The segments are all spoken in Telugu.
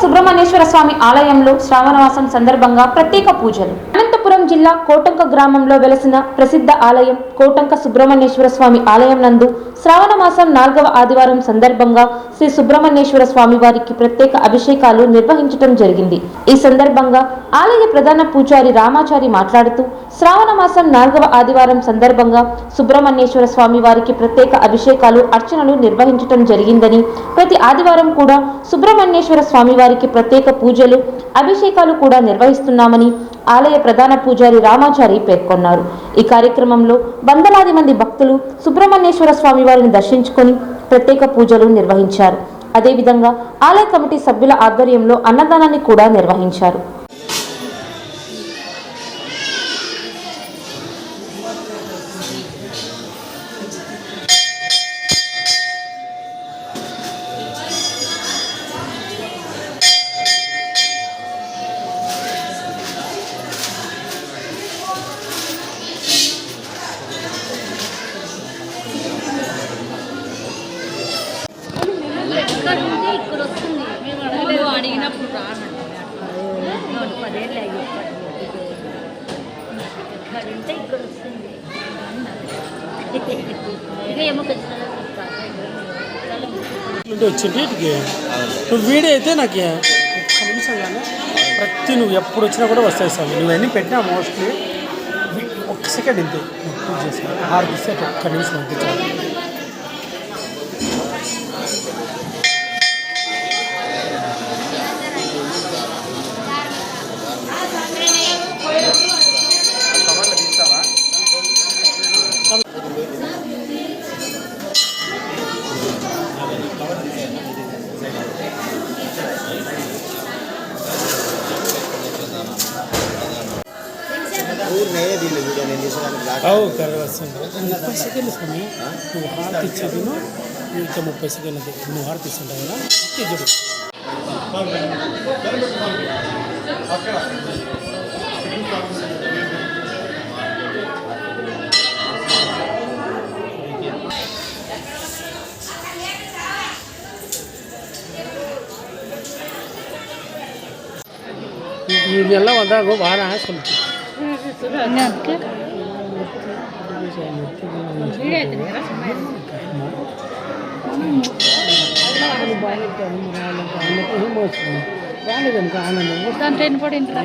సుబ్రహ్మణ్యేశ్వర స్వామి ఆలయంలో శ్రావణమాసం సందర్భంగా ప్రత్యేక పూజలు. అనంతపురం జిల్లా కోటంక గ్రామంలో వెలసిన ప్రసిద్ధ ఆలయం కోటంక సుబ్రహ్మణ్యేశ్వర స్వామి ఆలయం నందు శ్రావణమాసం 4వ ఆదివారం సందర్భంగా శ్రీ సుబ్రహ్మణ్యేశ్వర స్వామి వారికి ప్రత్యేక అభిషేకాలు నిర్వహించడం జరిగింది. ఈ సందర్భంగా ఆలయ ప్రధాన పూజారి రామాచారి మాట్లాడుతూ శ్రావణమాసం 4వ ఆదివారం సందర్భంగా సుబ్రహ్మణ్యేశ్వర స్వామి వారికి ప్రత్యేక అభిషేకాలు అర్చనలు నిర్వహించడం జరిగిందని, ప్రతి ఆదివారం కూడా సుబ్రహ్మణ్యేశ్వర స్వామి వారికి ప్రత్యేక పూజలు అభిషేకాలు కూడా నిర్వహిస్తున్నామని ఆలయ ప్రధాన పూజారి రామాచారి పేర్కొన్నారు. ఈ కార్యక్రమంలో వందలాది మంది భక్తులు సుబ్రహ్మణ్యేశ్వర స్వామి వారిని దర్శించుకొని ప్రత్యేక పూజలు నిర్వహించారు. అదేవిధంగా ఆలయ కమిటీ సభ్యుల ఆధ్వర్యంలో అన్నదానాన్ని కూడా నిర్వహించారు. ఇక్కడ వస్తుంది మేము అడిగినప్పుడు రానంటే 10 ఏళ్ళు అయ్యింటే ఇక్కడ వస్తుంది ఏమో వచ్చింది నువ్వు వీడియో అయితే నాకు ఒక్క నిమిషం కానీ నువ్వు ఎప్పుడు వచ్చినా కూడా వస్తాయి సార్. నువ్వన్నీ పెట్టినా మోస్ట్లీ ఒక్క సెకండ్ ఇంతే పూజ చేస్తాను. 6 సెకండ్ ఒక్క నిమిషం అంతే చాలు. వస్తుంది 30 సెకండ్లు స్వామి. నువ్వు హారతి ఇచ్చేది ఇంకా 30 సెకండ్లు. నువ్వు హారతి ఇస్తుంటావు కదా చూడు. ಇವೆಲ್ಲ ಬಂದಾಗ ವಾರ ಸ್ವಲ್ಪ రాలేదనుకో ఆనందం పడుతుంది.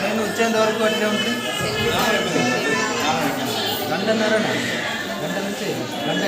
నేను వచ్చేంత వరకు అట్లే ఉంటుంది. గంటన్నర గంట నుంచి గంట